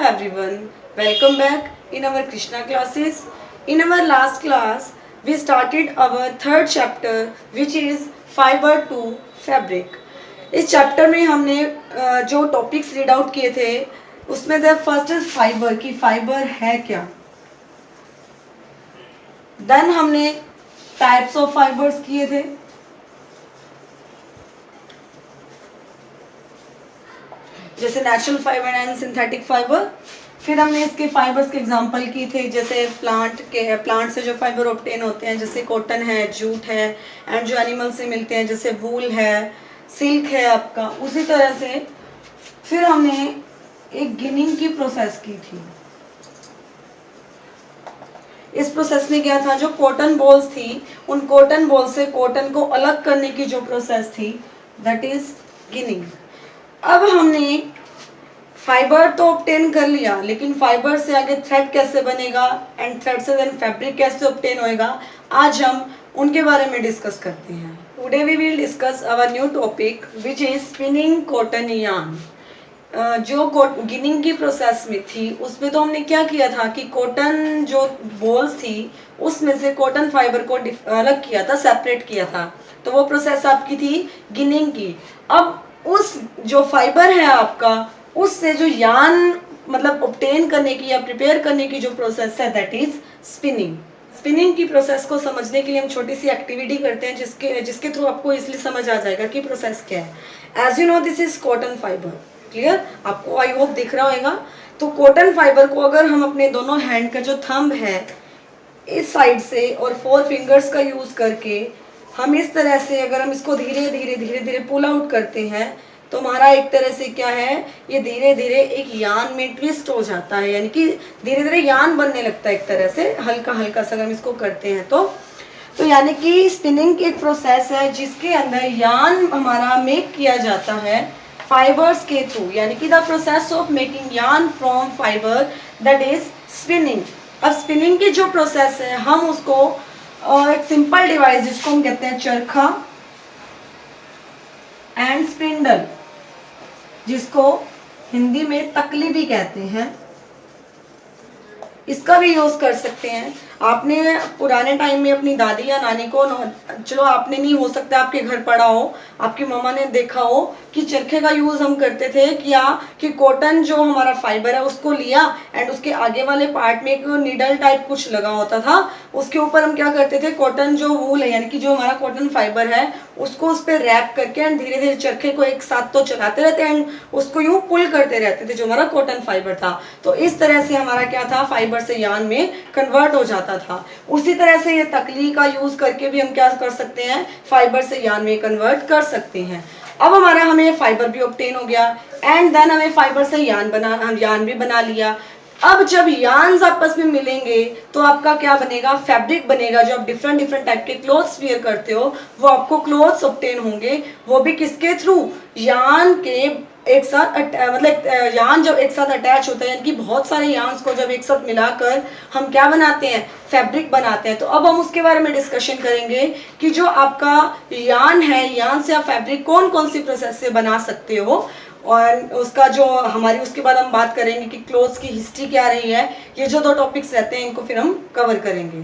everyone, welcome back in our Krishna classes. In our last class, we started our third chapter which is fiber to fabric. इस chapter में हमने जो topics read out किए थे उसमें से first is fibre कि fibre है क्या. देन हमने टाइप्स ऑफ फाइबर्स किए थे. जैसे natural fibre and synthetic fibre. फिर हमने इसके फाइबर्स के एग्जांपल किए थे जैसे प्लांट से जो फाइबर ऑब्टेन होते हैं जैसे कॉटन है, जूट है, एंड जो एनिमल से मिलते हैं जैसे वूल है, सिल्क है आपका. उसी तरह से फिर हमने एक गिनिंग की प्रोसेस की थी. इस प्रोसेस में क्या था, जो कॉटन बॉल्स थी उन कॉटन बॉल से कॉटन को अलग करने की जो प्रोसेस थी दैट इज गिनिंग. अब हमने फाइबर तो ऑब्टेन कर लिया, लेकिन फाइबर से आगे थ्रेड कैसे बनेगा एंड थ्रेड से देन फैब्रिक कैसे ऑब्टेन होएगा, आज हम उनके बारे में डिस्कस करते हैं. Today we will discuss our new topic which is spinning cotton yarn. जो गिनिंग की प्रोसेस में थी उसमें तो हमने क्या किया था कि कॉटन जो बॉल्स थी उसमें से कॉटन फाइबर को अलग किया था, सेपरेट किया था. तो वो प्रोसेस आपकी थी गिनिंग की. अब उस जो फाइबर है आपका उससे जो यार्न मतलब ऑब्टेन करने की या प्रिपेयर करने की जो प्रोसेस है दैट इज स्पिनिंग. स्पिनिंग की प्रोसेस को समझने के लिए हम छोटी सी एक्टिविटी करते हैं जिसके थ्रू आपको इसलिए समझ आ जाएगा कि प्रोसेस क्या है. As you know this is cotton fibre. Clear, आपको आई होप दिख रहा होगा. तो कॉटन फाइबर को अगर हम अपने दोनों हैंड का जो थंब है इस साइड से और 4 फिंगर्स का यूज करके हम इस तरह से अगर हम इसको धीरे धीरे पुल आउट करते हैं तो हमारा एक तरह से क्या है, ये धीरे धीरे एक यान में ट्विस्ट हो जाता है, यानी कि धीरे धीरे यान बनने लगता है एक तरह से हल्का हल्का सा. अगर हम इसको करते हैं तो यानी कि स्पिनिंग की एक प्रोसेस है जिसके अंदर यान हमारा मेक किया जाता है फाइबर्स के थ्रू, यानी कि the process of making yarn from fibre that is spinning. अब स्पिनिंग की जो प्रोसेस है हम उसको एक सिंपल डिवाइस जिसको हम कहते हैं चरखा एंड स्पिंडल, जिसको हिंदी में तकली भी कहते हैं, इसका भी यूज कर सकते हैं. आपने पुराने टाइम में अपनी दादी या नानी को, चलो आपने नहीं, हो सकता है आपके घर पड़ा हो, आपकी मम्मा ने देखा हो कि चरखे का यूज हम करते थे कि कॉटन जो हमारा फाइबर है उसको लिया एंड उसके आगे वाले पार्ट में एक नीडल टाइप कुछ लगा होता था. उसके ऊपर हम क्या करते थे, कॉटन जो वूल है यानी कि जो हमारा कॉटन फाइबर है उसको उस पर रैप करके एंड धीरे धीरे चरखे को एक साथ तो चलाते रहते एंड उसको यूं पुल करते रहते थे जो हमारा कॉटन फाइबर था. तो इस तरह से हमारा क्या था, फाइबर से यार्न में कन्वर्ट हो जाता था. उसी तरह से ये तकली का यूज करके भी हम क्या कर सकते हैं, फाइबर से यार्न में कन्वर्ट कर सकते हैं. अब हमें फाइबर भी ऑब्टेन हो गया एंड देन हमें फाइबर से यार्न भी बना लिया. अब जब यार्न्स आपस में मिलेंगे तो आपका क्या बनेगा, फैब्रिक बनेगा. जो आप डिफरेंट टाइप के क्लोथ्स वियर करते हो वो आपको क्लोथ्स ऑब्टेन होंगे. वो भी किसके थ्रू, यार्न के एक साथ मतलब यार्न जब एक साथ अटैच होता है यानी कि बहुत सारे यार्न्स को जब एक साथ मिलाकर हम क्या बनाते हैं, फैब्रिक बनाते हैं. तो अब हम उसके बारे में डिस्कशन करेंगे कि जो आपका यार्न है, यार्न से आप फैब्रिक कौन कौन सी प्रोसेस से बना सकते हो, और उसका जो हमारी उसके बाद हम बात करेंगे कि क्लोथ्स की हिस्ट्री क्या रही है. ये जो 2 टॉपिक्स रहते हैं इनको फिर हम कवर करेंगे.